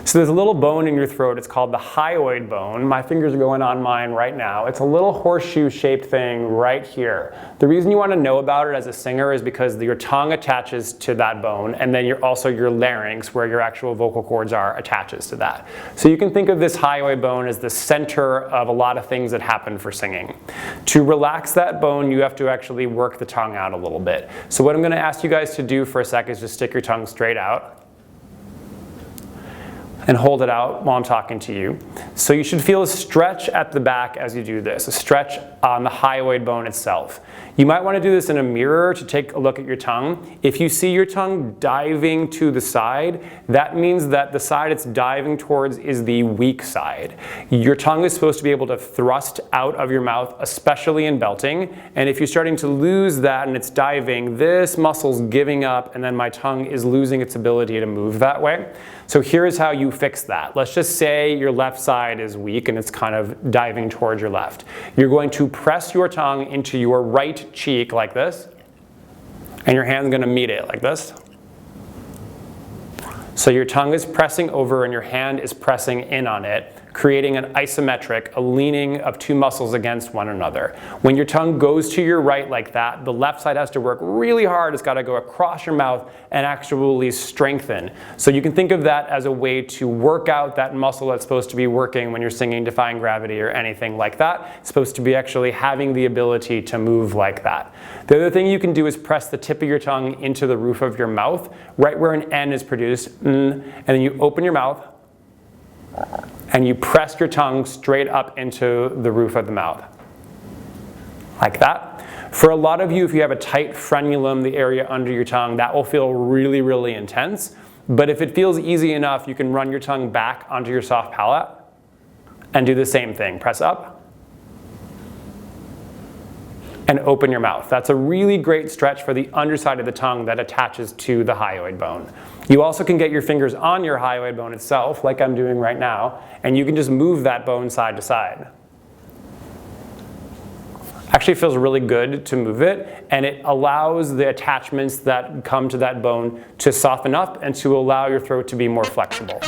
So there's a little bone in your throat. It's called the hyoid bone. My fingers are going on mine right now. It's a little horseshoe-shaped thing right here. The reason you want to know about it as a singer is because your tongue attaches to that bone, and then also your larynx, where your actual vocal cords are, attaches to that. So you can think of this hyoid bone as the center of a lot of things that happen for singing. To relax that bone, you have to actually work the tongue out a little bit. So what I'm going to ask you guys to do for a sec is just stick your tongue straight out and hold it out while I'm talking to you. So you should feel a stretch at the back as you do this, a stretch on the hyoid bone itself. You might want to do this in a mirror to take a look at your tongue. If you see your tongue diving to the side, that means that the side it's diving towards is the weak side. Your tongue is supposed to be able to thrust out of your mouth, especially in belting. And if you're starting to lose that and it's diving, this muscle's giving up, and then my tongue is losing its ability to move that way. So here's how you fix that. Let's just say your left side is weak and it's kind of diving towards your left. You're going to press your tongue into your right cheek like this, and your hand's going to meet it like this. So your tongue is pressing over and your hand is pressing in on it, creating an isometric, a leaning of two muscles against one another. When your tongue goes to your right like that, the left side has to work really hard. It's got to go across your mouth and actually strengthen. So you can think of that as a way to work out that muscle that's supposed to be working when you're singing Defying Gravity or anything like that. It's supposed to be actually having the ability to move like that. The other thing you can do is press the tip of your tongue into the roof of your mouth, right where an N is produced, and then you open your mouth, and you press your tongue straight up into the roof of the mouth, like that. For a lot of you, if you have a tight frenulum, the area under your tongue, that will feel really, really intense. But if it feels easy enough, you can run your tongue back onto your soft palate and do the same thing. Press up and open your mouth. That's a really great stretch for the underside of the tongue that attaches to the hyoid bone. You also can get your fingers on your hyoid bone itself, like I'm doing right now, and you can just move that bone side to side. Actually feels really good to move it, and it allows the attachments that come to that bone to soften up and to allow your throat to be more flexible.